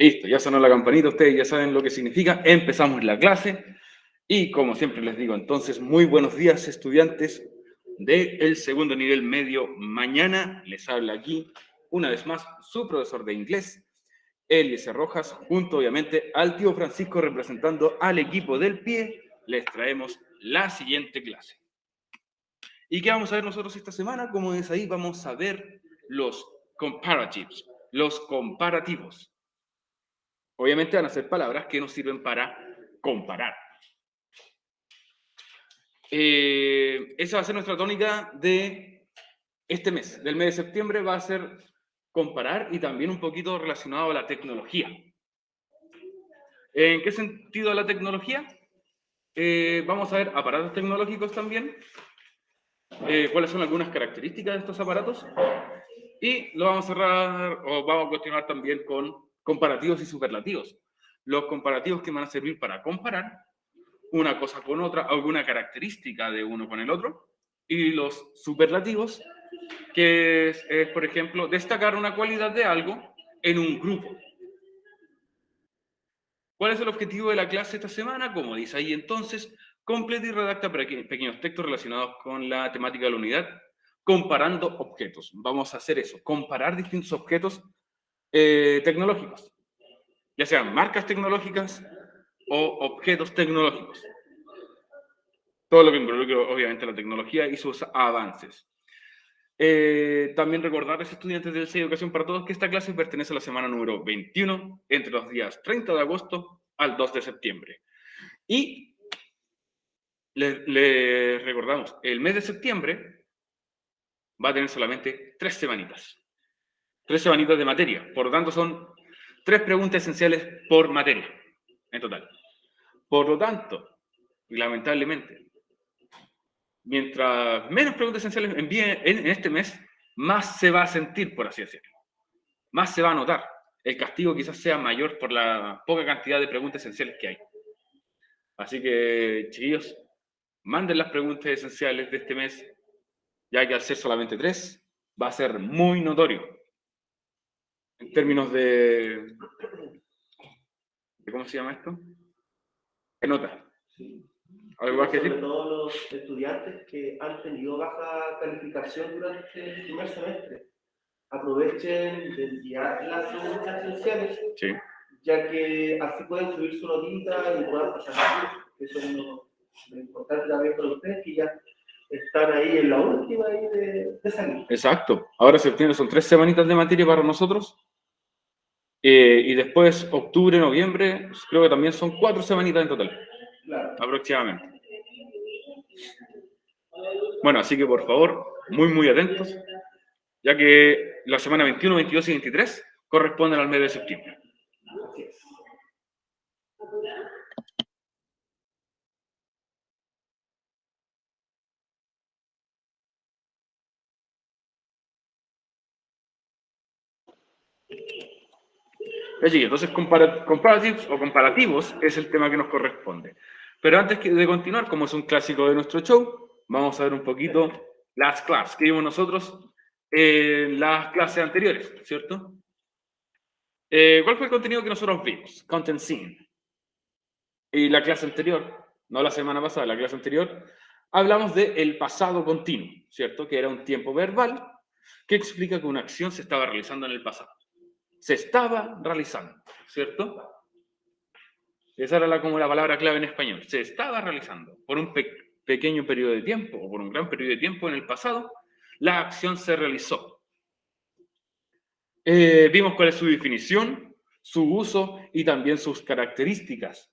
Listo, ya sonó la campanita, ustedes ya saben lo que significa. Empezamos la clase y como siempre les digo, entonces, muy buenos días, estudiantes del segundo nivel medio. Mañana les habla aquí, una vez más, su profesor de inglés, Eliezer Rojas, junto obviamente al tío Francisco representando al equipo del pie. Les traemos la siguiente clase. ¿Y qué vamos a ver nosotros esta semana? Como es ahí, vamos a ver los comparatives, los comparativos. Obviamente van a ser palabras que nos sirven para comparar. Esa va a ser nuestra tónica de este mes, del mes de septiembre, va a ser comparar y también un poquito relacionado a la tecnología. ¿En qué sentido la tecnología? Vamos a ver aparatos tecnológicos también, cuáles son algunas características de estos aparatos y lo vamos a cerrar o vamos a continuar también con comparativos y superlativos. Los comparativos que van a servir para comparar una cosa con otra, alguna característica de uno con el otro, y los superlativos, que es, por ejemplo, destacar una cualidad de algo en un grupo. ¿Cuál es el objetivo de la clase esta semana? Como dice ahí entonces, completa y redacta pequeños textos relacionados con la temática de la unidad, comparando objetos. Vamos a hacer eso, comparar distintos objetos tecnológicos, ya sean marcas tecnológicas o objetos tecnológicos. Todo lo que involucra, obviamente, la tecnología y sus avances. También recordarles, estudiantes del 6 de Educación para Todos, que esta clase pertenece a la semana número 21, entre los días 30 de agosto al 2 de septiembre. Y les recordamos, el mes de septiembre va a tener solamente 3 semanitas. 3 semanitas de materia. Por lo tanto, son 3 preguntas esenciales por materia, en total. Por lo tanto, lamentablemente, mientras menos preguntas esenciales envíen en este mes, más se va a sentir, por así decirlo. Más se va a notar. El castigo quizás sea mayor por la poca cantidad de preguntas esenciales que hay. Así que, chiquillos, manden las preguntas esenciales de este mes, ya que al ser solamente 3, va a ser muy notorio. En términos de ¿cómo se llama esto? ¿Qué nota? Sí. ¿Algo más que decir? Sobre todo los estudiantes que han tenido baja calificación durante el primer semestre, aprovechen de enviar las preguntas esenciales, Sí. ya que así pueden subir su notita y puedan pasar. Eso es lo importante también para ustedes, que ya están ahí en la última ahí de salir. Exacto. Ahora septiembre son 3 semanitas de materia para nosotros. Y después octubre, noviembre, creo que también son 4 semanitas en total. Claro. Aproximadamente. Bueno, así que por favor, muy atentos, ya que la semana 21, 22 y 23 corresponden al mes de septiembre. Así es. Allí, entonces, comparatives o comparativos es el tema que nos corresponde. Pero antes de continuar, como es un clásico de nuestro show, vamos a ver un poquito las clases que vimos nosotros en las clases anteriores, ¿cierto? ¿Cuál fue el contenido que nosotros vimos? Content scene. Y la clase anterior, no la semana pasada, la clase anterior, hablamos del pasado continuo, ¿cierto? Que era un tiempo verbal que explica que una acción se estaba realizando en el pasado. Se estaba realizando, ¿cierto? Esa era como la palabra clave en español. Se estaba realizando por un pequeño periodo de tiempo o por un gran periodo de tiempo en el pasado, la acción se realizó. Vimos cuál es su definición, su uso y también sus características.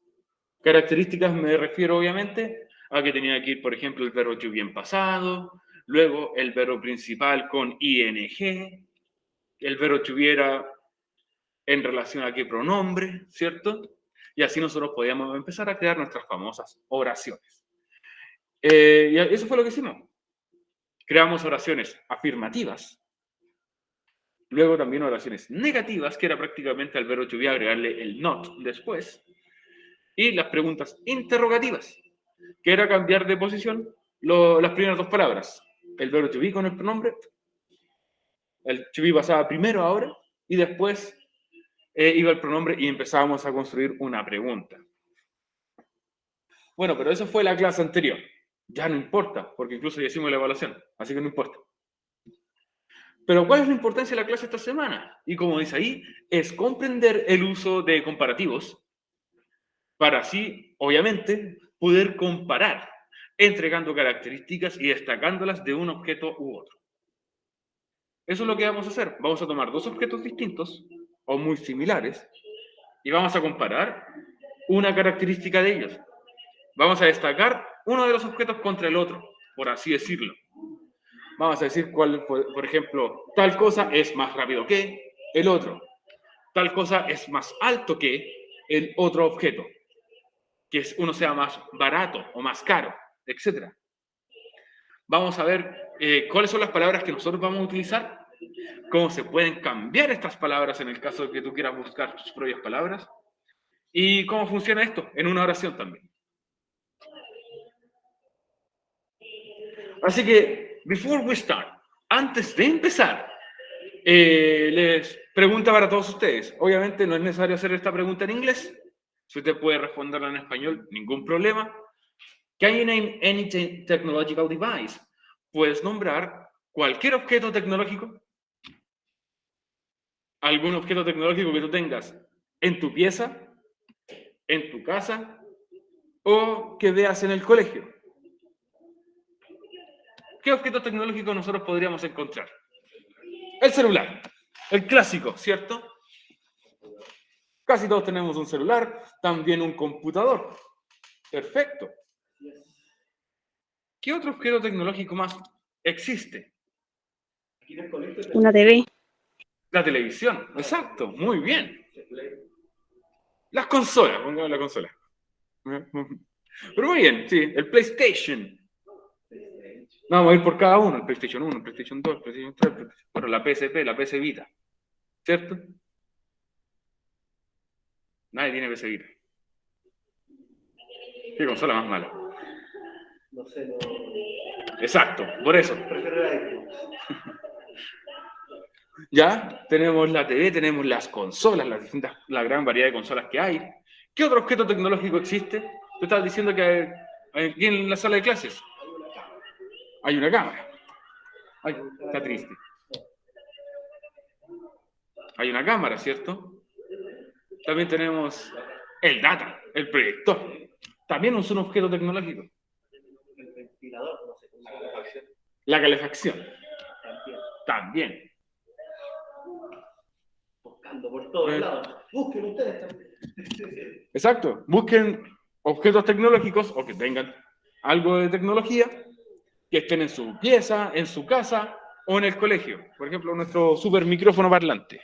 Características me refiero obviamente a que tenía que ir, por ejemplo, el verbo to be en pasado, luego el verbo principal con ing, el verbo to be era en relación a qué pronombre, ¿cierto? Y así nosotros podíamos empezar a crear nuestras famosas oraciones. Y eso fue lo que hicimos. Creamos oraciones afirmativas, luego también oraciones negativas, que era prácticamente al verbo to be agregarle el not después, y las preguntas interrogativas, que era cambiar de posición las primeras 2 palabras. El verbo to be con el pronombre, el to be pasaba primero ahora, y después iba el pronombre y empezábamos a construir una pregunta. Bueno, pero eso fue la clase anterior. Ya no importa, porque incluso ya hicimos la evaluación, así que no importa. Pero ¿cuál es la importancia de la clase esta semana? Y como dice ahí, es comprender el uso de comparativos para así, obviamente, poder comparar, entregando características y destacándolas de un objeto u otro. Eso es lo que vamos a hacer. Vamos a tomar dos objetos distintos o muy similares y vamos a comparar una característica de ellos. Vamos a destacar uno de los objetos contra el otro, por así decirlo. Vamos a decir cuál, por ejemplo, tal cosa es más rápido que el otro. Tal cosa es más alto que el otro objeto. Que uno sea más barato o más caro, etc. Vamos a ver cuáles son las palabras que nosotros vamos a utilizar, cómo se pueden cambiar estas palabras en el caso de que tú quieras buscar tus propias palabras y cómo funciona esto en una oración también. Así que, before we start, antes de empezar, les pregunta para todos ustedes. Obviamente no es necesario hacer esta pregunta en inglés. Si usted puede responderla en español, ningún problema. Can you name any technological device? Puedes nombrar cualquier objeto tecnológico. Algún objeto tecnológico que tú tengas en tu pieza, en tu casa o que veas en el colegio. ¿Qué objeto tecnológico nosotros podríamos encontrar? El celular, el clásico, ¿cierto? Casi todos tenemos un celular, también un computador. Perfecto. ¿Qué otro objeto tecnológico más existe? Una TV. La televisión, exacto, muy bien. Las consolas, pongamos la consola. Pero muy bien, sí, el PlayStation. Vamos a ir por cada uno, el PlayStation 1, el PlayStation 2, el PlayStation 3, bueno, la PSP, la PS Vita, ¿cierto? Nadie tiene PS Vita. ¿Qué consola más mala? No sé, no. Exacto, por eso. Prefiero la Xbox. Ya tenemos la TV, tenemos las consolas, la gran variedad de consolas que hay. ¿Qué otro objeto tecnológico existe? Tú estabas diciendo que aquí en la sala de clases hay una cámara. Ay, está triste. Hay una cámara, ¿cierto? También tenemos el data, el proyector. También es un objeto tecnológico. El ventilador, no sé cómo se llama. La calefacción. También. Buscando por todos lados. Busquen ustedes también. Exacto. Busquen objetos tecnológicos o que tengan algo de tecnología que estén en su pieza, en su casa o en el colegio. Por ejemplo, nuestro super micrófono parlante.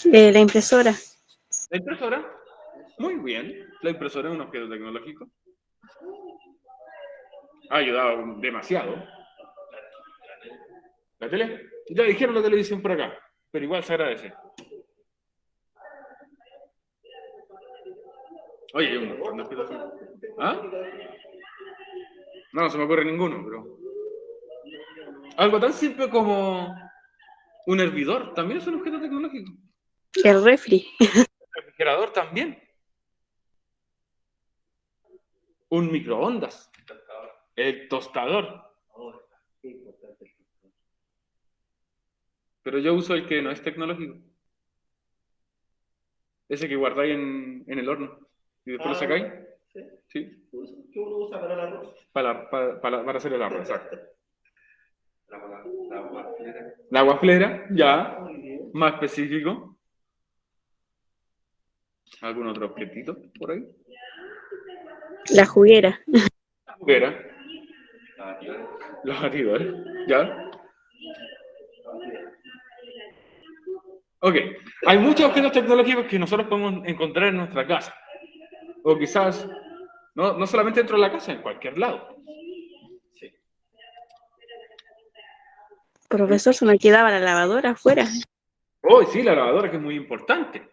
La impresora. ¿La impresora? Muy bien. La impresora es un objeto tecnológico. Ha ayudado demasiado. ¿La tele? Ya dijeron la televisión por acá, pero igual se agradece. Oye, hay un montón de objetos. ¿Ah? No se me ocurre ninguno, pero... Algo tan simple como un hervidor también es un objeto tecnológico. El refri. El refrigerador también. Un microondas. El tostador. Qué importante. Pero yo uso el que no es tecnológico. Ese que guardáis en el horno. Y después lo sacáis. Sí. ¿Qué uno usa para el arroz? Para hacer el arroz, exacto. La guaflera, ya. Más específico. ¿Algún otro objetito por ahí? La juguera. La juguera. Los batidores, ya. Ok, hay muchos objetos tecnológicos que nosotros podemos encontrar en nuestra casa. O quizás, no solamente dentro de la casa, en cualquier lado. Sí. Profesor, se me quedaba la lavadora afuera. Oh, sí, la lavadora, que es muy importante.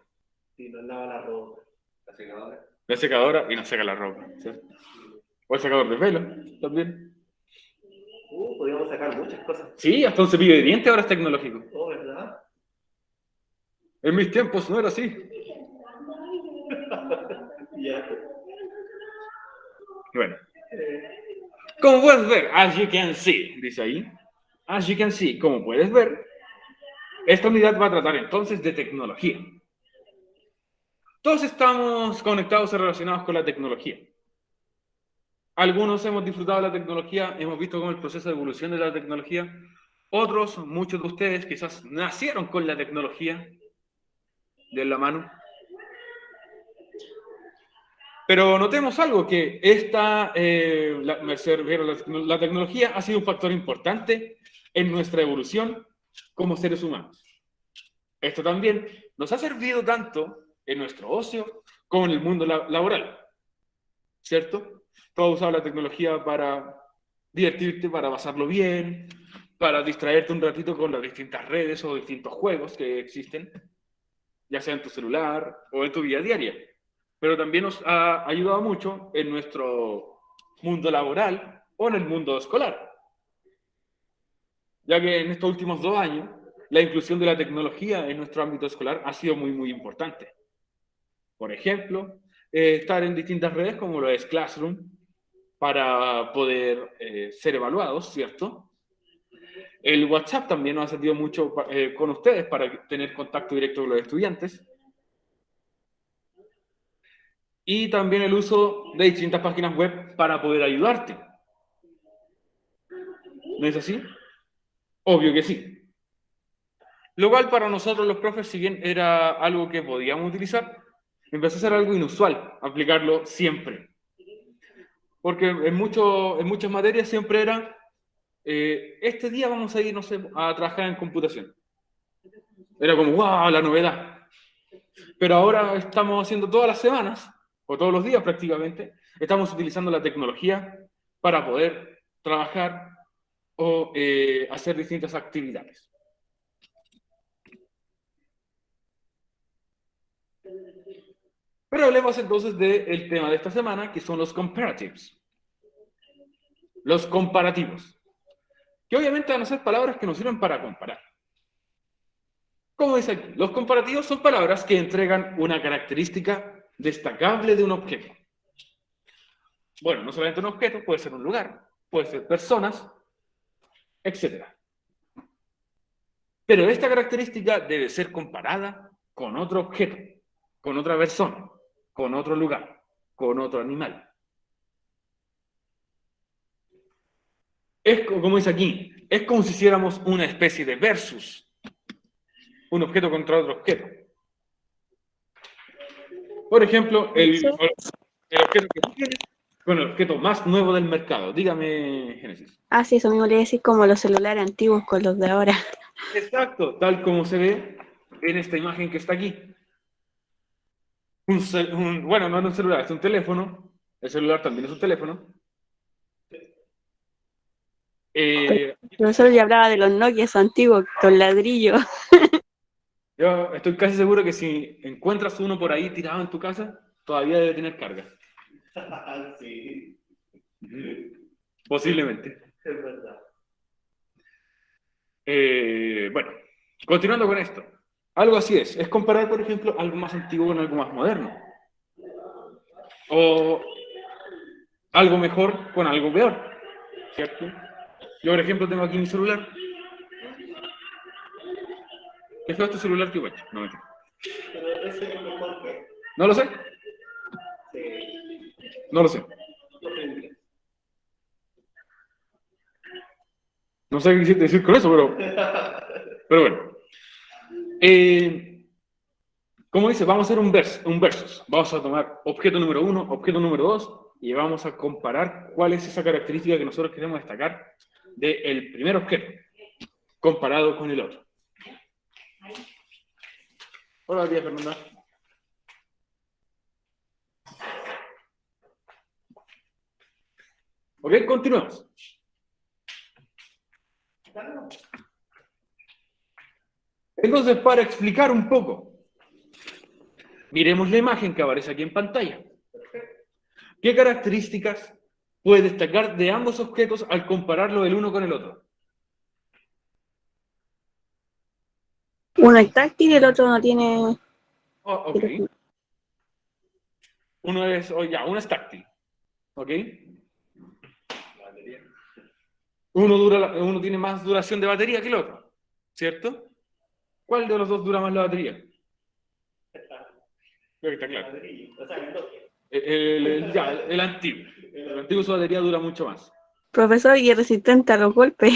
Sí, nos lava la ropa. La secadora. La secadora y nos seca la ropa, ¿sí? O el secador de pelo, también. Podríamos sacar muchas cosas. Sí, hasta un cepillo de dientes ahora es tecnológico. Oh, ¿verdad? En mis tiempos no era así. Ya. Bueno, como puedes ver, as you can see, dice ahí. As you can see, como puedes ver, esta unidad va a tratar entonces de tecnología. Todos estamos conectados y relacionados con la tecnología. Algunos hemos disfrutado de la tecnología, hemos visto cómo el proceso de evolución de la tecnología. Otros, muchos de ustedes, quizás nacieron con la tecnología de la mano. Pero notemos algo, que la tecnología ha sido un factor importante en nuestra evolución como seres humanos. Esto también nos ha servido tanto en nuestro ocio como en el mundo laboral, ¿cierto? Tú has usado la tecnología para divertirte, para pasarlo bien, para distraerte un ratito con las distintas redes o distintos juegos que existen, ya sea en tu celular o en tu vida diaria. Pero también nos ha ayudado mucho en nuestro mundo laboral o en el mundo escolar. Ya que en estos últimos 2 años, la inclusión de la tecnología en nuestro ámbito escolar ha sido muy, muy importante. Por ejemplo, estar en distintas redes como lo es Classroom para poder ser evaluados, ¿cierto? El WhatsApp también nos ha servido mucho con ustedes para tener contacto directo con los estudiantes. Y también el uso de distintas páginas web para poder ayudarte. ¿No es así? Obvio que sí. Lo cual para nosotros los profes, si bien era algo que podíamos utilizar, empezó a ser algo inusual, aplicarlo siempre. Porque en muchas materias siempre era, este día vamos a ir, no sé, a trabajar en computación. Era como, wow, la novedad. Pero ahora estamos haciendo todas las semanas, o todos los días prácticamente, estamos utilizando la tecnología para poder trabajar o hacer distintas actividades. Pero hablemos entonces del tema de esta semana, que son los comparatives. Los comparativos. Que obviamente van a ser palabras que nos sirven para comparar. Como dice aquí, los comparativos son palabras que entregan una característica destacable de un objeto. Bueno, no solamente un objeto, puede ser un lugar, puede ser personas, etc. Pero esta característica debe ser comparada con otro objeto, con otra persona, con otro lugar, con otro animal. Es como dice aquí, es como si hiciéramos una especie de versus. Un objeto contra otro objeto. Por ejemplo, el objeto que tú tienes con el objeto más nuevo del mercado. Dígame, Génesis. Ah, sí, eso mismo le decir como los celulares antiguos con los de ahora. Exacto, tal como se ve en esta imagen que está aquí. Bueno, no es un celular, es un teléfono. El celular también es un teléfono. El profesor ya hablaba de los Nokia antiguos con ladrillo. Yo estoy casi seguro que si encuentras uno por ahí tirado en tu casa, todavía debe tener carga. Sí, Posiblemente. es verdad. Bueno, continuando con esto. Algo así es comparar, por ejemplo, algo más antiguo con algo más moderno. O algo mejor con algo peor, ¿cierto? Yo, por ejemplo, tengo aquí mi celular. ¿Qué fue este celular que guacho? No, mentira. Pero ese es mejor que. No lo sé. Sí. No lo sé. Yo aprendí. No sé qué quisiste decir con eso, pero bueno. Como dice, vamos a hacer un versus. Vamos a tomar objeto número 1, objeto número 2, y vamos a comparar cuál es esa característica que nosotros queremos destacar del primer objeto comparado con el otro. Hola, tía Fernanda. Ok, continuamos. Entonces, para explicar un poco, miremos la imagen que aparece aquí en pantalla. ¿Qué características puede destacar de ambos objetos al compararlo el uno con el otro? Uno es táctil y el otro no tiene... Oh, ok. Uno es táctil. ¿Ok? Uno tiene más duración de batería que el otro, ¿cierto? ¿Cuál de los dos dura más la batería? Creo que está claro. El antiguo. El antiguo su batería dura mucho más. Profesor, y es resistente a los golpes.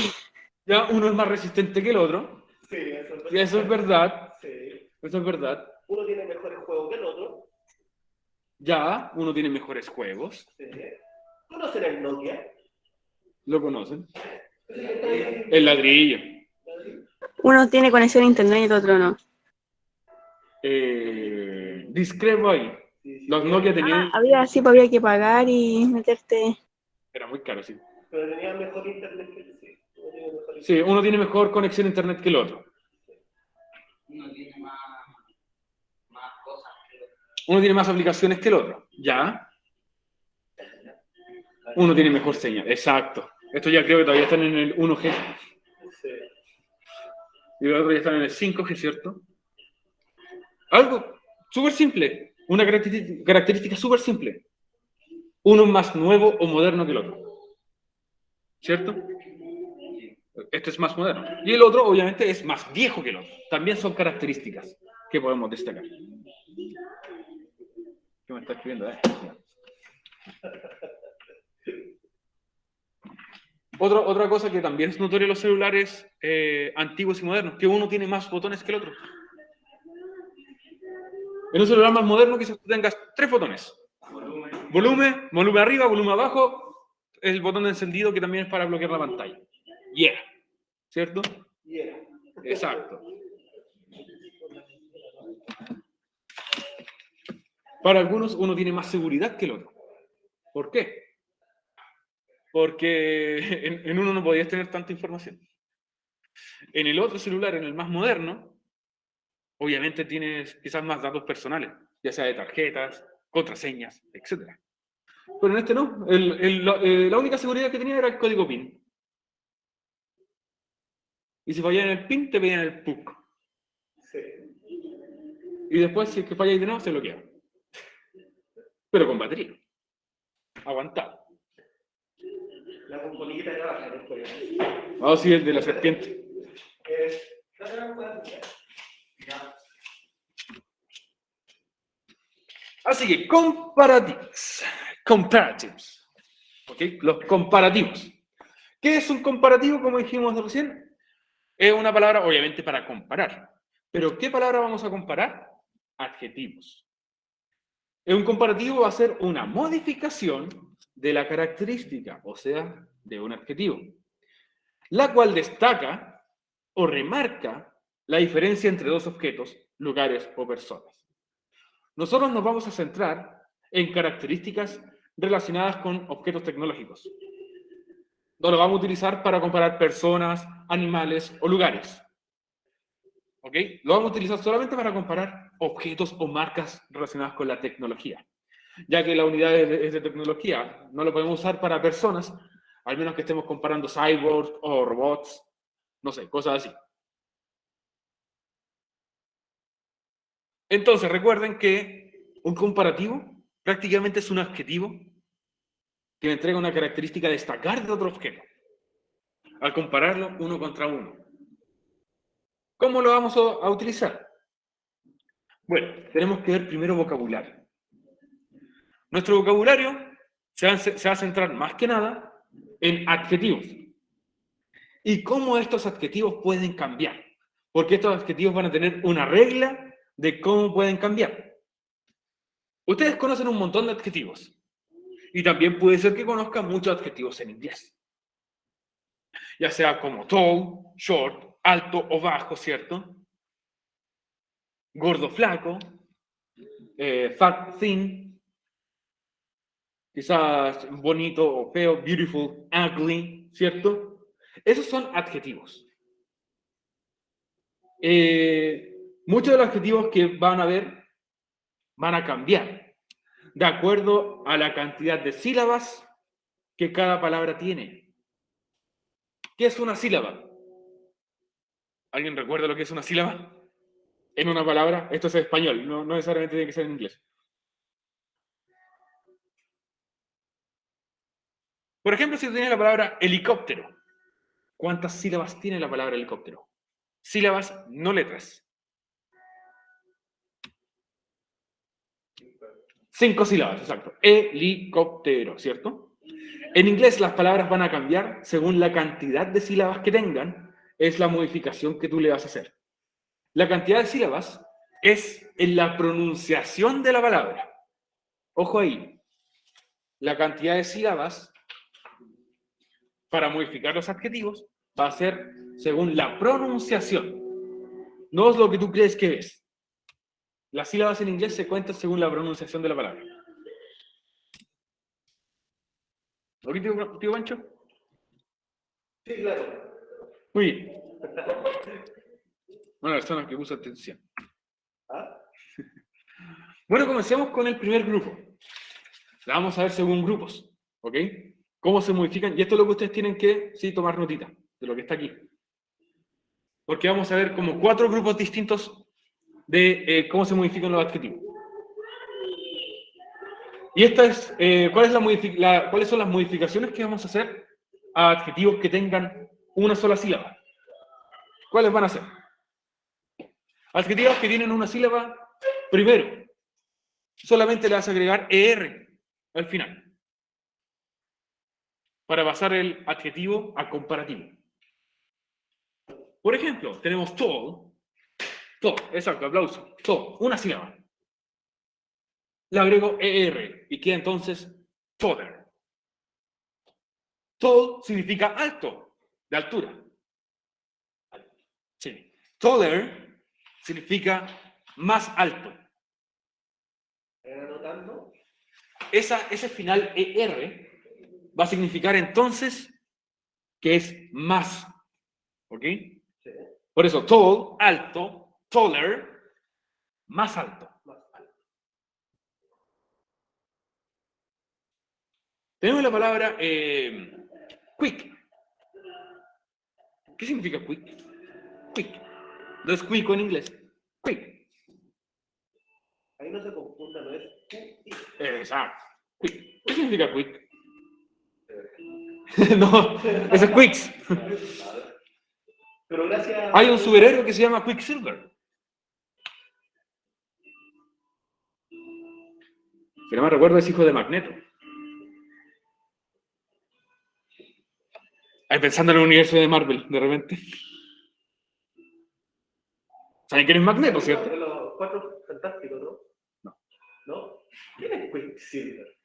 Ya uno es más resistente que el otro. Sí, eso es verdad. Y eso es verdad. Sí. Eso es verdad. Uno tiene mejores juegos que el otro. Ya, uno tiene mejores juegos. Sí. ¿Conocen el Nokia? Lo conocen. El ladrillo. Uno tiene conexión a internet y el otro no. Discrepo ahí. Los Nokia tenían... Había que pagar y meterte... Era muy caro, sí. Pero tenía mejor internet que el sí. Uno tiene mejor internet. Sí, uno tiene mejor conexión a internet que el otro. Uno tiene más cosas que el otro. Uno tiene más aplicaciones que el otro. ¿Ya? Uno tiene mejor señal. Exacto. Esto ya creo que todavía están en el 1G. Sí. Y los otros ya están en el 5G, ¿cierto? Algo súper simple. Una característica súper simple. Uno es más nuevo o moderno que el otro. ¿Cierto? Este es más moderno. Y el otro, obviamente, es más viejo que el otro. También son características que podemos destacar. ¿Qué me está escribiendo? Otra cosa que también es notoria en los celulares antiguos y modernos, que uno tiene más botones que el otro. En un celular más moderno quizás tú tengas 3 botones. Volumen arriba, volumen abajo, el botón de encendido que también es para bloquear la pantalla. Yeah. ¿Cierto? Yeah. Exacto. Para algunos uno tiene más seguridad que el otro. ¿Por qué? Porque en uno no podías tener tanta información. En el otro celular, en el más moderno, obviamente tienes quizás más datos personales, ya sea de tarjetas, contraseñas, etc. Pero en este no. La única seguridad que tenía era el código PIN. Y si fallaba en el PIN, te pedían el PUC. Sí. Y después, si es que falláis de nuevo, se bloquea. Pero con batería. Aguantado. La componita de abajo, después. Vamos a ir el de la serpiente. Así que, comparatives. ¿Ok? Los comparativos. ¿Qué es un comparativo, como dijimos recién? Es una palabra, obviamente, para comparar. ¿Pero qué palabra vamos a comparar? Adjetivos. Un comparativo va a ser una modificación de la característica, o sea, de un adjetivo, la cual destaca o remarca la diferencia entre dos objetos, lugares o personas. Nosotros nos vamos a centrar en características relacionadas con objetos tecnológicos. No lo vamos a utilizar para comparar personas, animales o lugares. ¿Ok? Lo vamos a utilizar solamente para comparar objetos o marcas relacionadas con la tecnología. Ya que la unidad es de tecnología, no lo podemos usar para personas, al menos que estemos comparando cyborgs o robots, no sé, cosas así. Entonces, recuerden que un comparativo prácticamente es un adjetivo que me entrega una característica a destacar de otro objeto, al compararlo uno contra uno. ¿Cómo lo vamos a utilizar? Bueno, tenemos que ver primero vocabulario. Nuestro vocabulario se va a centrar más que nada en adjetivos. ¿Y cómo estos adjetivos pueden cambiar? Porque estos adjetivos van a tener una regla de cómo pueden cambiar. Ustedes conocen un montón de adjetivos. Y también puede ser que conozcan muchos adjetivos en inglés. Ya sea como tall, short, alto o bajo, ¿cierto? Gordo, flaco, fat, thin, quizás bonito o feo, beautiful, ugly, ¿cierto? Esos son adjetivos. Muchos de los adjetivos que van a ver van a cambiar de acuerdo a la cantidad de sílabas que cada palabra tiene. ¿Qué es una sílaba? ¿Alguien recuerda lo que es una sílaba? en una palabra, esto es en español, no necesariamente tiene que ser en inglés. Por ejemplo, si tú tienes la palabra helicóptero, ¿cuántas sílabas tiene la palabra helicóptero? Sílabas, no letras. 5 sílabas, exacto. Helicóptero, ¿cierto? En inglés las palabras van a cambiar según la cantidad de sílabas que tengan, es la modificación que tú le vas a hacer. La cantidad de sílabas es en la pronunciación de la palabra. Ojo ahí. La cantidad de sílabas para modificar los adjetivos va a ser según la pronunciación. No es lo que tú crees que es. Las sílabas en inglés se cuentan según la pronunciación de la palabra. ¿Ok, tío Pancho? Sí, claro. Muy bien. Bueno, personas que puso atención. ¿Ah? Bueno, comencemos con el primer grupo. La vamos a ver según grupos. ¿Ok? Cómo se modifican. Y esto es lo que ustedes tienen que, sí, tomar notita de lo que está aquí. Porque vamos a ver como 4 grupos distintos de cómo se modifican los adjetivos. Y esta es, ¿cuáles son las modificaciones que vamos a hacer a adjetivos que tengan una sola sílaba? ¿Cuáles van a ser? Adjetivos que tienen una sílaba, primero, solamente le vas a agregar ER al final, para pasar el adjetivo a comparativo. Por ejemplo, tenemos tall, exacto, aplauso, tall, una sílaba. Le agrego ER y queda entonces taller. Tall significa alto, de altura. Sí. Taller significa más alto. Anotando. Ese final ER va a significar entonces que es más. ¿Ok? Sí. Por eso, tall, alto, taller, más alto. Tenemos la palabra quick. ¿Qué significa quick? Quick. No es quick en inglés. Quick. Ahí no se confunda, no es Exacto. Quick. ¿Qué significa quick? No, eso es quicks. Pero gracias. Hay un superhéroe que se llama Quicksilver. Si no me recuerdo, es hijo de Magneto. Ahí pensando en el universo de Marvel, de repente. ¿Saben quién es Magneto, cierto? Los 4 fantásticos, ¿no? No. ¿No? ¿Quién es Quicksilver?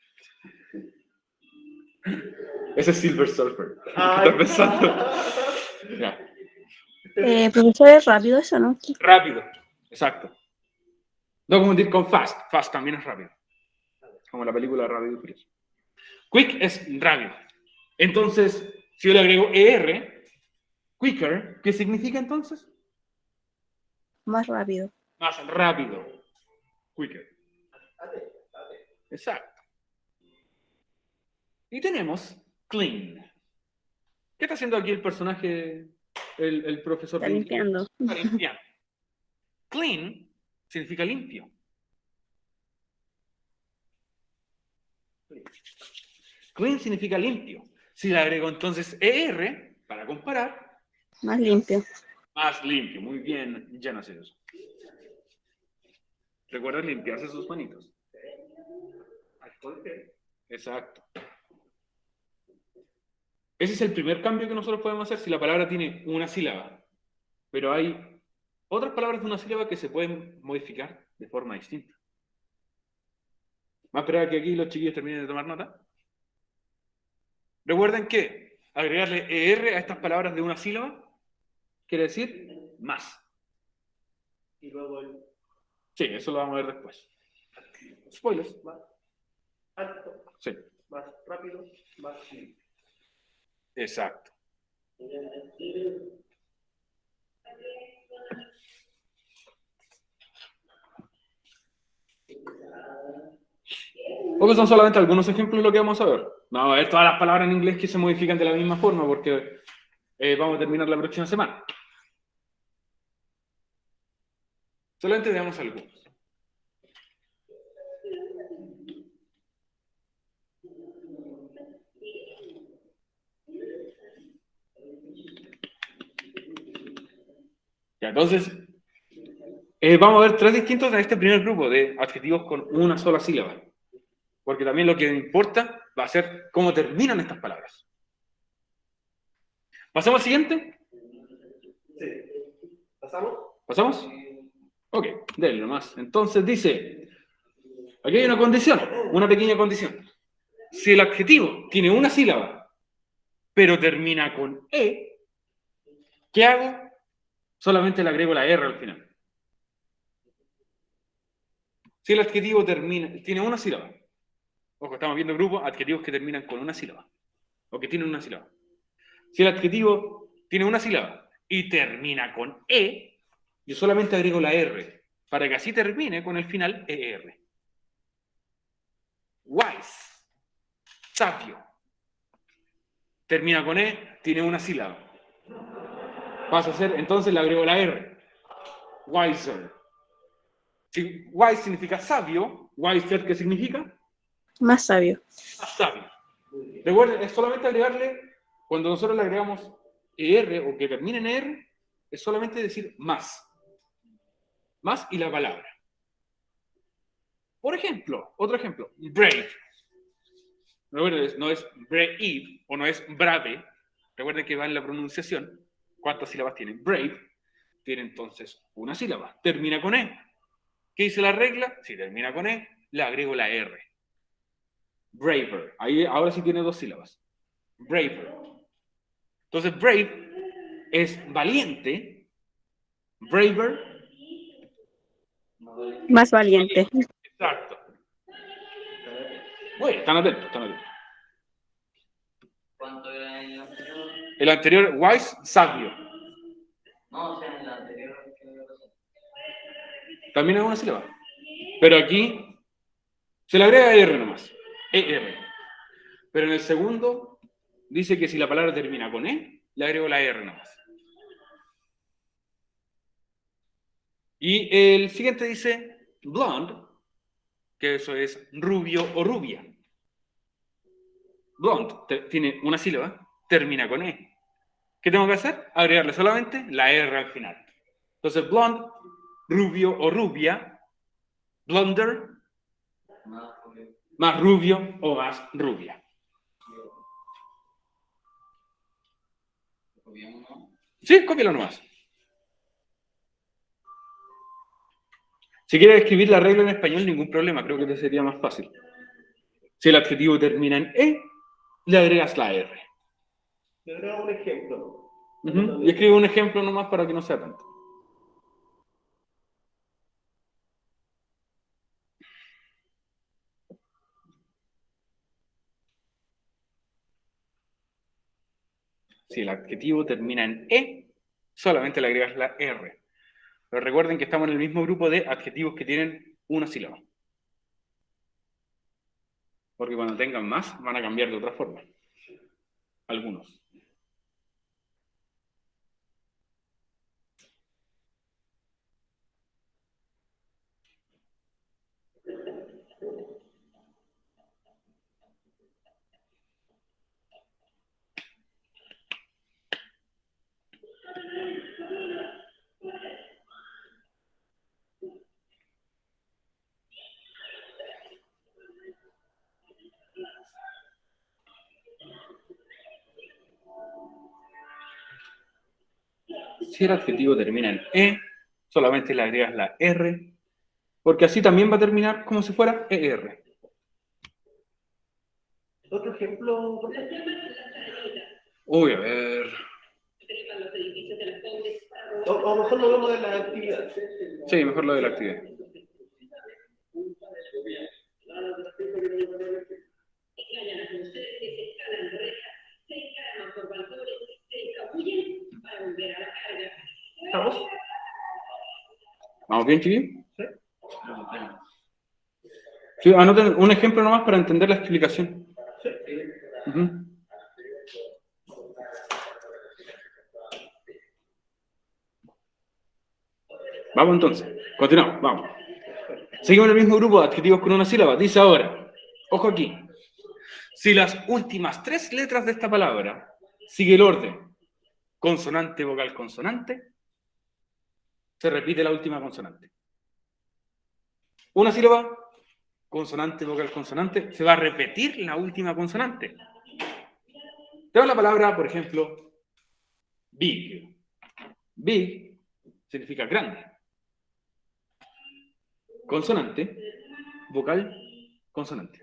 Ese es Silver Surfer. ¿Qué estás pensando? Ya. Profesor, es rápido eso, ¿no? Rápido, exacto. No confundir con fast. Fast también es rápido. Como la película Rápido y Furioso. Quick es rápido. Entonces, si yo le agrego ER, quicker, ¿qué significa entonces? Más rápido. Más rápido. Quicker. Exacto. Y tenemos clean. ¿Qué está haciendo aquí el personaje, el profesor? Está limpiando. Está limpiando. Clean significa limpio. Clean significa limpio. Si le agrego entonces ER, para comparar. Más limpio. Más limpio. Muy bien, ya no sé eso. Recuerda limpiarse sus manitos. Exacto. Ese es el primer cambio que nosotros podemos hacer si la palabra tiene una sílaba. Pero hay otras palabras de una sílaba que se pueden modificar de forma distinta. ¿Va a esperar a que aquí los chiquillos terminen de tomar nota? Recuerden que agregarle ER a estas palabras de una sílaba quiere decir más. Y luego el Sí, eso lo vamos a ver después. Spoilers. más alto, Sí, más rápido, más limpio. exacto. Porque son solamente algunos ejemplos de lo que vamos a ver. Vamos a ver todas las palabras en inglés que se modifican de la misma forma porque vamos a terminar la próxima semana. Solamente veamos algunos. Ya, entonces, vamos a ver 3 distintos en este primer grupo de adjetivos con una sola sílaba. Porque también lo que importa va a ser cómo terminan estas palabras. ¿Pasamos al siguiente? Sí. ¿Pasamos? ¿Pasamos? Ok, denle nomás. Entonces dice, aquí hay una condición, una pequeña condición. Si el adjetivo tiene una sílaba, pero termina con E, ¿qué hago? Solamente le agrego la R al final. Si el adjetivo tiene una sílaba, ojo, estamos viendo grupos, adjetivos que terminan con una sílaba, o que tienen una sílaba. Si el adjetivo tiene una sílaba y termina con E, yo solamente agrego la R, para que así termine con el final ER. Wise, sabio. Termina con E, tiene una sílaba. Pasa a ser, entonces le agrego la R. Wiser. Si wise significa sabio, wiser, ¿qué significa? Más sabio. Más sabio. Recuerden, es solamente agregarle, cuando nosotros le agregamos ER o que termine en ER, es solamente decir más. Más y la palabra. Por ejemplo, otro ejemplo, brave. Recuerden, no es brave o no es brave. Recuerden que va en la pronunciación. ¿Cuántas sílabas tiene? Brave tiene entonces una sílaba. Termina con E. ¿Qué dice la regla? Si termina con E, le agrego la R. Braver. Ahí, ahora sí tiene 2 sílabas. Braver. Entonces, brave es valiente. Braver. Más valiente. Exacto. Bueno, están atentos, están atentos. ¿Cuánto era el anterior? El anterior, wise, sabio. No, o sea, el anterior. También es una sílaba. Pero aquí se le agrega R nomás. ER. Pero en el segundo dice que si la palabra termina con E, le agrego la R nomás. Y el siguiente dice blonde, que eso es rubio o rubia. Blonde tiene una sílaba, termina con E. ¿Qué tengo que hacer? Agregarle solamente la R al final. Entonces, blonde, rubio o rubia. Blonder, más rubio o más rubia. Sí, cópialo nomás. Si quieres escribir la regla en español, ningún problema, creo que te sería más fácil. Si el adjetivo termina en E, le agregas la R. Le agrego un ejemplo. Y escribe un ejemplo nomás para que no sea tanto. Si el adjetivo termina en E, solamente le agregas la R. Pero recuerden que estamos en el mismo grupo de adjetivos que tienen una sílaba. Porque cuando tengan más, van a cambiar de otra forma. Algunos. Si el adjetivo termina en E, solamente le agregas la R, porque así también va a terminar como si fuera ER. Otro ejemplo. Uy, a ver. O mejor lo vemos de la actividad. Sí, mejor lo de la actividad. ¿Estamos? ¿Vamos bien, chiquillos? Sí, anoten un ejemplo nomás para entender la explicación. Sí. Vamos entonces. Continuamos, vamos. Seguimos en el mismo grupo de adjetivos con una sílaba. Dice ahora, ojo aquí, si las últimas 3 letras de esta palabra sigue el orden consonante, vocal, consonante, se repite la última consonante. Una sílaba, consonante, vocal, consonante, se va a repetir la última consonante. Tenemos la palabra, por ejemplo, big. Big significa grande. Consonante, vocal, consonante.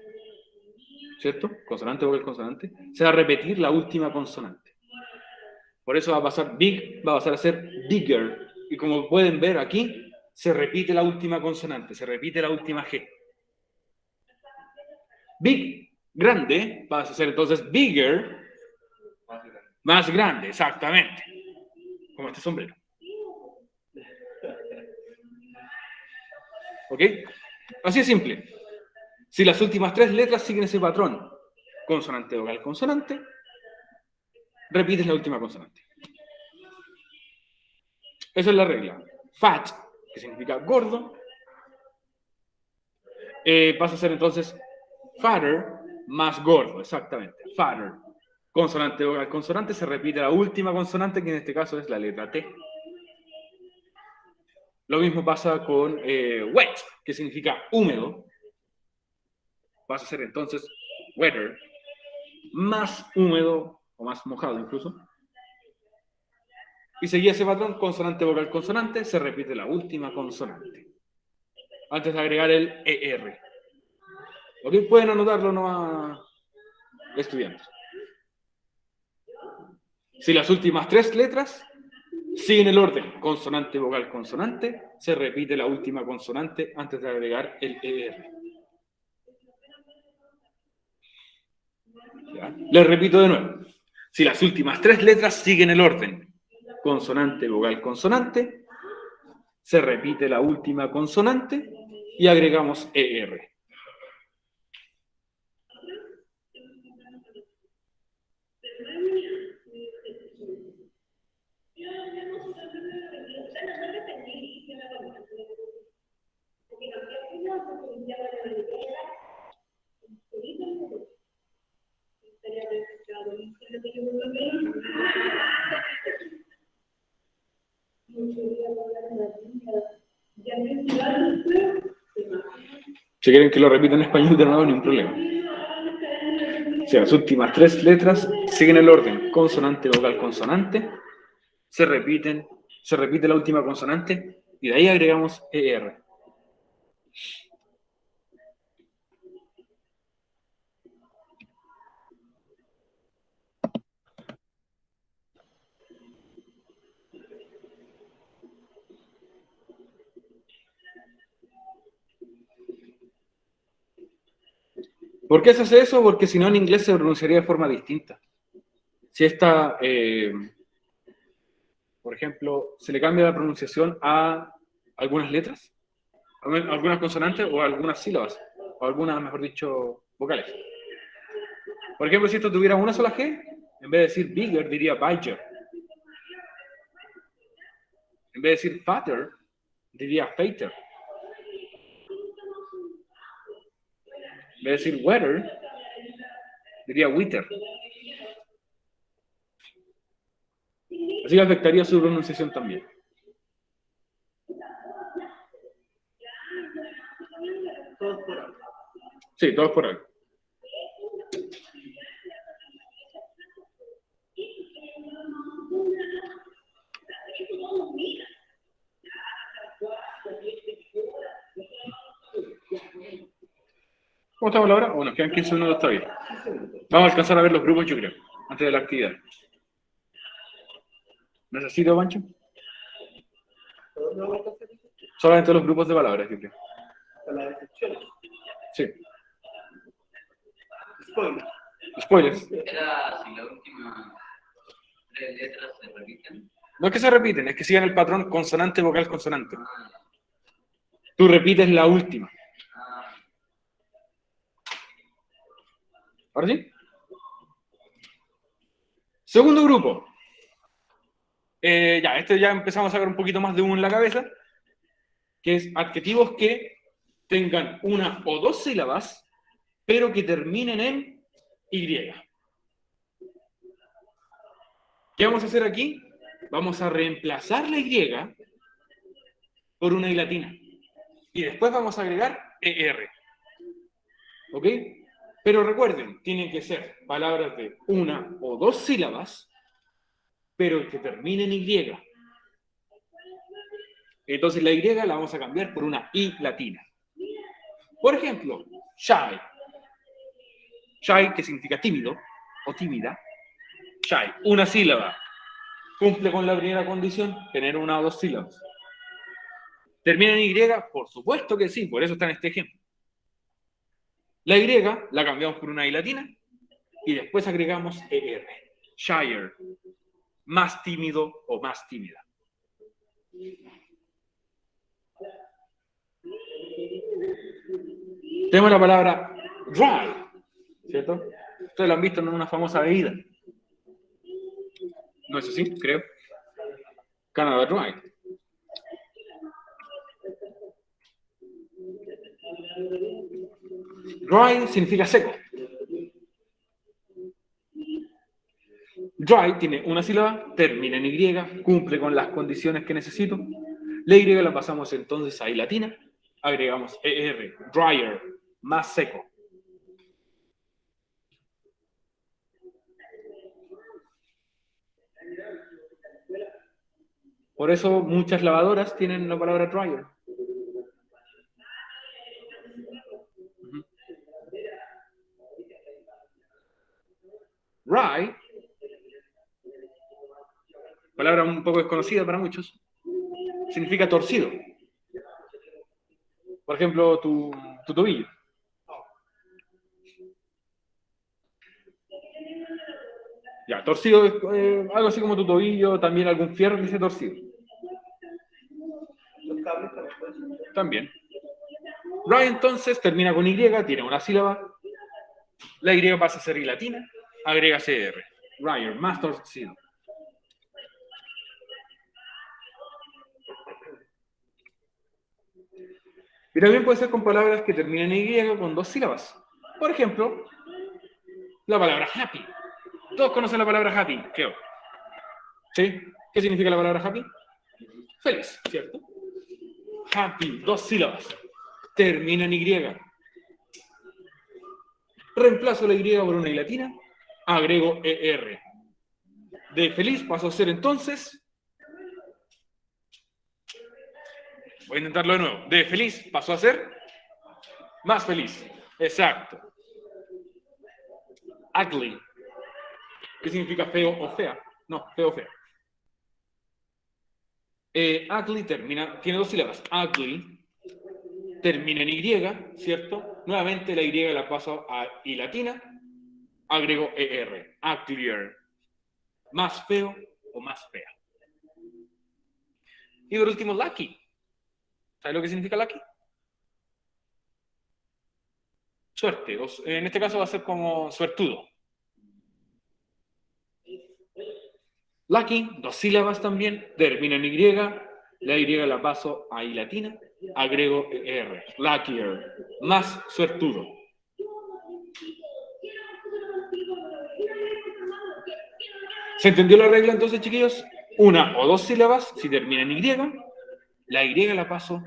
¿Cierto? Consonante, vocal, consonante. Se va a repetir la última consonante. Por eso va a pasar big, va a pasar a ser bigger. Y como pueden ver aquí, se repite la última consonante, se repite la última G. Big, grande, va a ser entonces bigger, más grande, exactamente. Como este sombrero. ¿Ok? Así es simple. Si las últimas 3 letras siguen ese patrón, consonante, vocal, consonante, repites la última consonante. Esa es la regla. Fat, que significa gordo, pasa a ser entonces fatter más gordo, exactamente. Fatter. Consonante, vocal, consonante, se repite la última consonante, que en este caso es la letra T. Lo mismo pasa con wet, que significa húmedo. Pasa a ser entonces wetter, más húmedo o más mojado incluso. Y seguía ese patrón, consonante, vocal, consonante, se repite la última consonante. Antes de agregar el ER. ¿Ok? Pueden anotarlo nomás, estudiantes. Si las últimas 3 letras siguen el orden consonante, vocal, consonante, se repite la última consonante antes de agregar el ER. ¿Ya? Les repito de nuevo. Si las últimas 3 letras siguen el orden consonante, vocal, consonante, se repite la última consonante y agregamos ER. Si quieren que lo repita en español de nuevo, ningún problema. O sea, las últimas 3 letras siguen el orden consonante, vocal, consonante, se repite la última consonante y de ahí agregamos ER. ¿Por qué se hace eso? Porque si no en inglés se pronunciaría de forma distinta. Si esta, por ejemplo, se le cambia la pronunciación a algunas letras, algunas consonantes o algunas sílabas, o algunas, mejor dicho, vocales. Por ejemplo, si esto tuviera una sola G, en vez de decir bigger, diría bigger. En vez de decir fatter, diría fater. En vez de decir wetter, diría witter. Así que afectaría su pronunciación también. Todos por algo. Sí, todos por algo. ¿Cómo estamos a la hora? Bueno, quedan 15 minutos todavía. Vamos a alcanzar a ver los grupos, yo creo, antes de la actividad. ¿Necesito, Pancho? Solamente los grupos de palabras, yo creo. A las excepciones. Sí. Spoiler. Spoilers. Era si la última 3 letras se repiten. No es que se repiten, es que sigan el patrón consonante, vocal, consonante. Ah, Tú repites la última. ah, ¿Ahora sí? Segundo grupo. Ya empezamos a sacar un poquito más de humo en la cabeza. que es adjetivos que tengan una o dos sílabas, pero que terminen en Y. ¿Qué vamos a hacer aquí? Vamos a reemplazar la Y por una I latina. Y después vamos a agregar ER. ¿Ok? Pero recuerden, tienen que ser palabras de una o dos sílabas, pero que terminen en Y. Entonces la Y la vamos a cambiar por una I latina. Por ejemplo, shy. Shy, que significa tímido o tímida. Shy, una sílaba. Cumple con la primera condición, tener una o dos sílabas. ¿Termina en Y? Por supuesto que sí, por eso está en este ejemplo. La Y la cambiamos por una I latina y después agregamos ER. Shyer, más tímido o más tímida. Tenemos la palabra dry, ¿cierto? Ustedes lo han visto en una famosa bebida. ¿No es así? Creo. Canada Dry. Dry significa seco. Dry tiene una sílaba, termina en Y, cumple con las condiciones que necesito. La Y la pasamos entonces a I latina, agregamos ER, dryer, más seco. Por eso muchas lavadoras tienen la palabra dryer. Rye, palabra un poco desconocida para muchos, significa torcido. Por ejemplo, tu tobillo. Ya, torcido es algo así como tu tobillo, también algún fierro que dice torcido. También. Rye entonces termina con Y, tiene una sílaba. La Y pasa a ser I latina, agrega CR. Ryer, más torcido. Y también puede ser con palabras que terminen en Y con dos sílabas. Por ejemplo, la palabra happy. Todos conocen la palabra happy, creo. ¿Sí? ¿Qué significa la palabra happy? Feliz, ¿cierto? Happy, dos sílabas. Termina en Y. Reemplazo la Y por una I latina, agrego ER. De feliz paso a ser entonces... Voy a intentarlo de nuevo. De feliz pasó a ser más feliz. Exacto. Ugly. ¿Qué significa feo o fea? No, feo o fea. Ugly tiene dos sílabas. Ugly termina en Y, ¿cierto? Nuevamente la Y la paso a I latina, agrego ER. Uglier. Más feo o más fea. Y por último, lucky. ¿Sabes lo que significa lucky? Suerte. En este caso va a ser como suertudo. Lucky, dos sílabas también, termina en Y, la Y la paso a I latina, agrego ER. Luckier, más suertudo. ¿Se entendió la regla entonces, chiquillos? Una o dos sílabas, si termina en Y, la Y la paso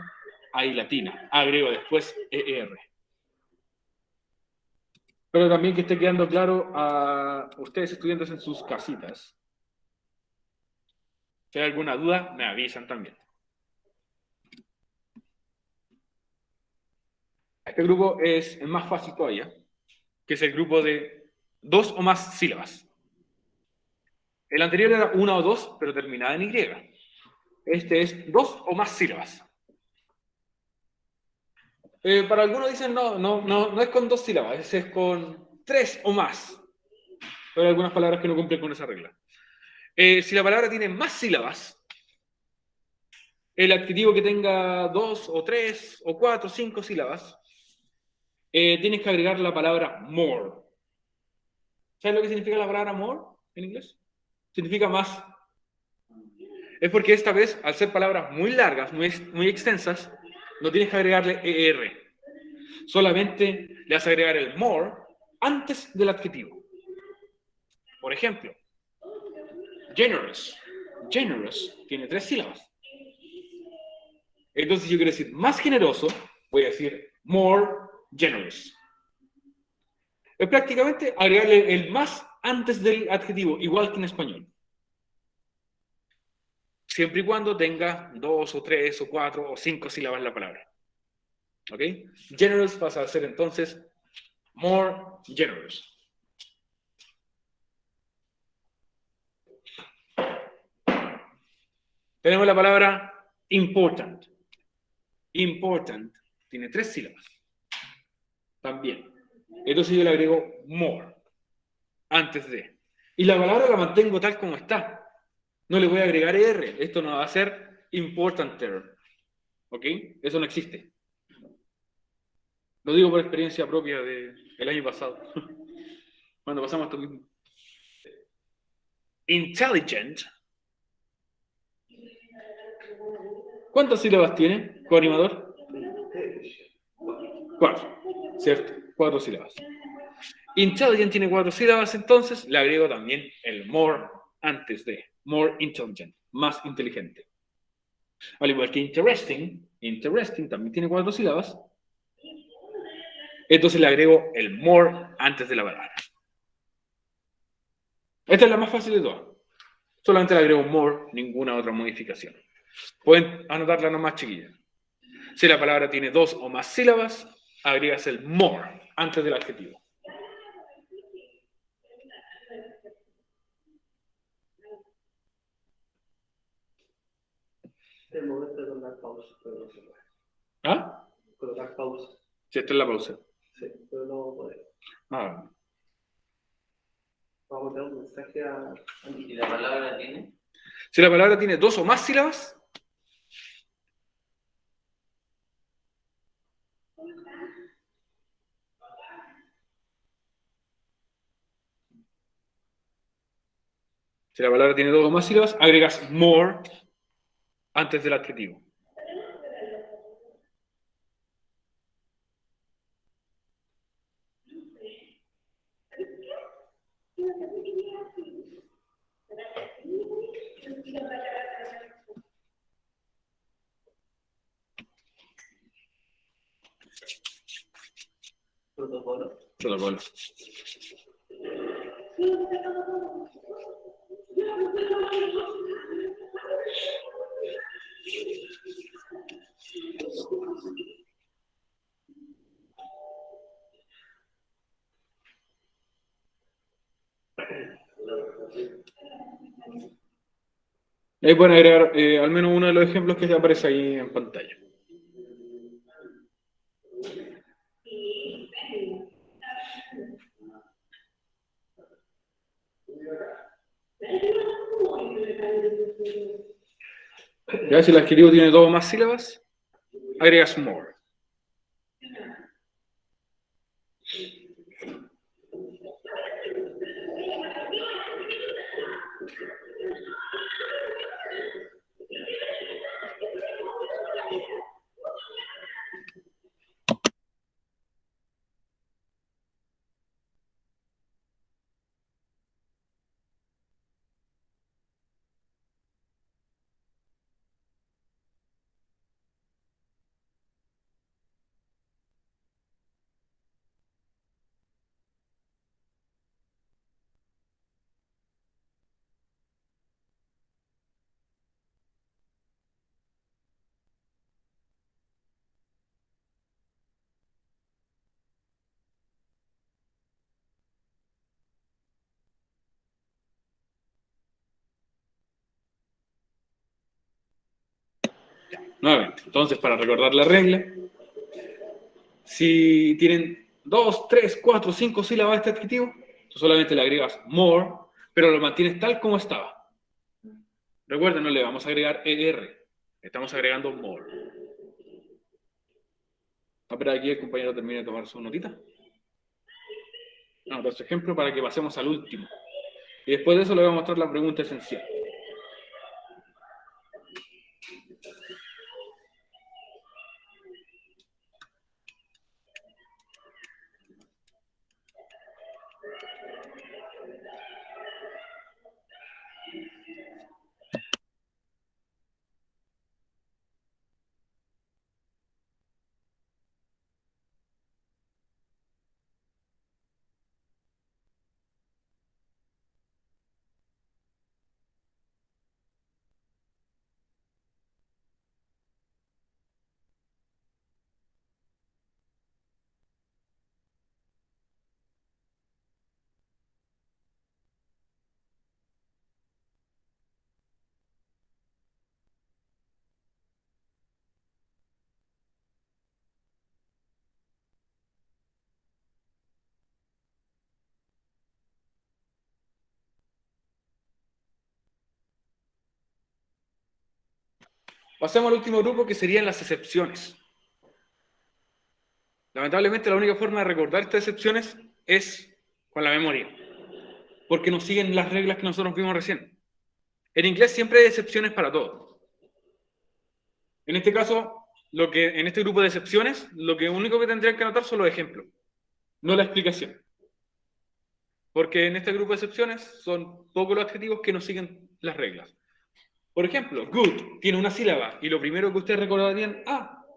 a I latina, agrego después ER. Pero también que esté quedando claro a ustedes estudiantes en sus casitas. Si hay alguna duda, me avisan también. Este grupo es el más fácil todavía, que es el grupo de dos o más sílabas. El anterior era una o dos, pero terminada en Y. Este es dos o más sílabas. Para algunos dicen no es con dos sílabas, es con tres o más. Pero hay algunas palabras que no cumplen con esa regla. Si la palabra tiene más sílabas, el adjetivo que tenga dos o tres o cuatro o cinco sílabas, tienes que agregar la palabra more. ¿Sabes lo que significa la palabra more en inglés? Significa más. Es porque esta vez, al ser palabras muy largas, muy extensas, No tienes que agregarle ER. Solamente le vas a agregar el more antes del adjetivo. Por ejemplo, generous. Generous tiene 3 sílabas. Entonces, yo quiero decir más generoso, voy a decir more generous. Es prácticamente agregarle el más antes del adjetivo, igual que en español. Siempre y cuando tenga 2 o 3 o 4 o 5 sílabas la palabra. ¿Ok? Generous pasa a ser entonces more generous. Tenemos la palabra important. Important tiene 3 sílabas. También. Entonces yo le agrego more antes de. Y la palabra la mantengo tal como está. No le voy a agregar ER. Esto no va a ser importanter. ¿Ok? Eso no existe. Lo digo por experiencia propia del año pasado. Cuando pasamos esto mismo. Intelligent. ¿Cuántas sílabas tiene, coanimador? 4. ¿Cierto? 4 sílabas. Intelligent tiene 4 sílabas, entonces le agrego también el more antes de. More intelligent. Más inteligente. Al igual que interesting. Interesting también tiene 4 sílabas. Entonces le agrego el more antes de la palabra. Esta es la más fácil de todas. Solamente le agrego more, ninguna otra modificación. Pueden anotarla nomás, chiquillas. Si la palabra tiene 2 o más sílabas, agregas el more antes del adjetivo. El momento de colocar pausa, pero no se puede. ¿Ah? Colocar pausa. Sí, esta es la pausa. Sí, pero no podemos. Ah. Vamos a dar un mensaje a... ¿Y la palabra tiene? Si la palabra tiene 2 o más sílabas, agregas more antes del adjetivo. Protocolo. Protocolo. Ahí pueden agregar al menos uno de los ejemplos que aparece ahí en pantalla. Ya, si el adjetivo tiene 2 o más sílabas, agregas more. Nuevamente, entonces para recordar la regla, si tienen 2, 3, 4, 5 sílabas este adjetivo, tú solamente le agregas more, pero lo mantienes tal como estaba. Recuerden, no le vamos a agregar ER, estamos agregando more. A ver, aquí el compañero termine de tomar su notita. Anotar su ejemplo para que pasemos al último. Y después de eso le voy a mostrar la pregunta esencial. Pasemos al último grupo, que serían las excepciones. Lamentablemente, la única forma de recordar estas excepciones es con la memoria, porque nos siguen las reglas que nosotros vimos recién. En inglés siempre hay excepciones para todo. En este caso, en este grupo de excepciones, lo único que tendrían que anotar son los ejemplos, no la explicación. Porque en este grupo de excepciones son pocos los adjetivos que nos siguen las reglas. Por ejemplo, good tiene una sílaba, y lo primero que ustedes recordarían,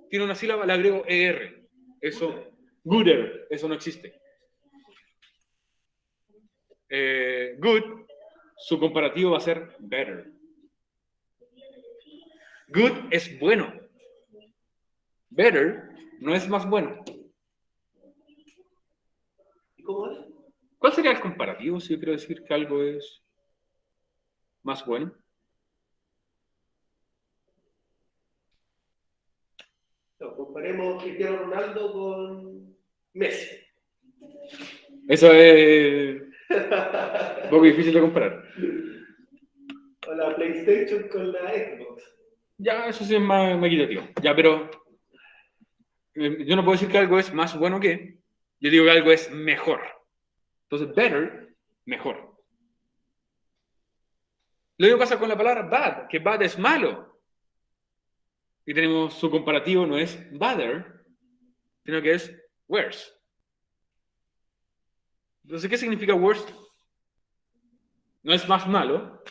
tiene una sílaba, le agrego ER. Eso, gooder, eso no existe. Good, su comparativo va a ser better. Good es bueno. Better no es más bueno. ¿Y cómo es? ¿Cuál sería el comparativo si yo quiero decir que algo es más bueno? No, comparemos Cristiano Ronaldo con Messi. Eso es un poco difícil de comparar. O la PlayStation con la Xbox. Ya, eso sí es más equitativo. Ya, pero yo no puedo decir que algo es más bueno que, yo digo que algo es mejor. Entonces, better, mejor. Lo mismo pasa con la palabra bad, que bad es malo. Y tenemos su comparativo, no es better, sino que es worse. Entonces, ¿qué significa worse? No es más malo.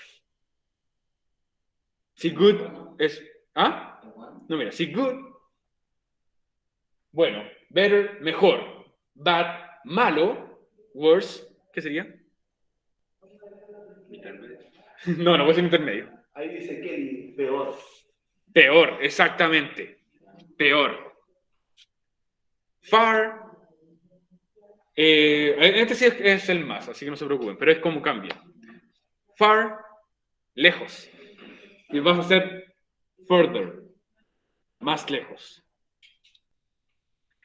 Si good es... No, mira, si good, bueno, better, mejor. Bad, malo. Worse, ¿qué sería? Intermedio. No puede ser intermedio. Ahí dice Kelly, peor. Peor, exactamente. Peor. Far. Este sí es el más, así que no se preocupen, pero es como cambia. Far, lejos. Y vas a hacer further, más lejos.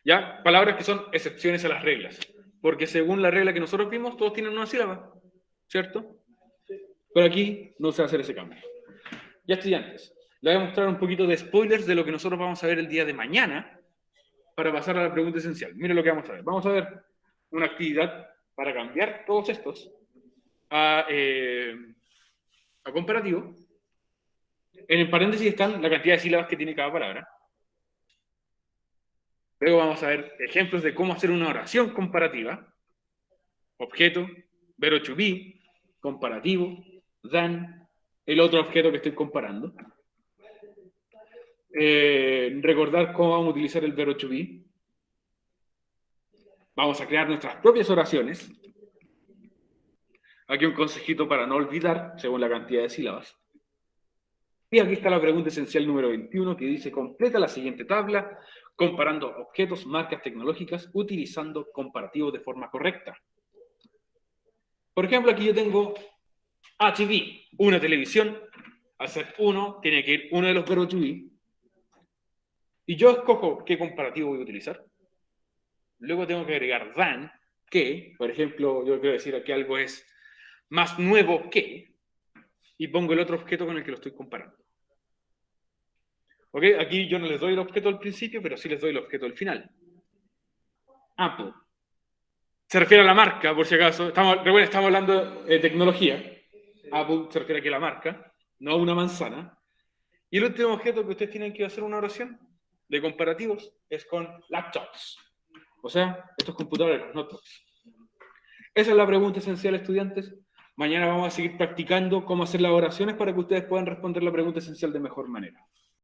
¿Ya? Palabras que son excepciones a las reglas. Porque según la regla que nosotros vimos, todos tienen una sílaba. ¿Cierto? Pero aquí no se va a hacer ese cambio. Ya, estudiantes, les voy a mostrar un poquito de spoilers de lo que nosotros vamos a ver el día de mañana para pasar a la pregunta esencial. Miren lo que vamos a ver. Vamos a ver una actividad para cambiar todos estos a comparativo. En el paréntesis están la cantidad de sílabas que tiene cada palabra. Luego vamos a ver ejemplos de cómo hacer una oración comparativa. Objeto, verbo to be, comparativo, than, el otro objeto que estoy comparando. Recordar cómo vamos a utilizar el verbo to be. Vamos a crear nuestras propias oraciones. Aquí un consejito para no olvidar, según la cantidad de sílabas. Y aquí está la pregunta esencial número 21, que dice: completa la siguiente tabla comparando objetos, marcas tecnológicas, utilizando comparativos de forma correcta. Por ejemplo, aquí yo tengo TV, una televisión. Al ser uno, tiene que ir uno de los verbos to be. Y yo escojo qué comparativo voy a utilizar. Luego tengo que agregar than, que, por ejemplo, yo quiero decir que algo es más nuevo que, y pongo el otro objeto con el que lo estoy comparando. ¿Ok? Aquí yo no les doy el objeto al principio, pero sí les doy el objeto al final. Apple. Se refiere a la marca, por si acaso. Recuerden, estamos hablando de tecnología. Apple se refiere aquí a la marca, no a una manzana. Y el último objeto que ustedes tienen que hacer una oración de comparativos es con laptops. O sea, estos computadores, los notebooks. Esa es la pregunta esencial, estudiantes. Mañana vamos a seguir practicando cómo hacer las oraciones para que ustedes puedan responder la pregunta esencial de mejor manera.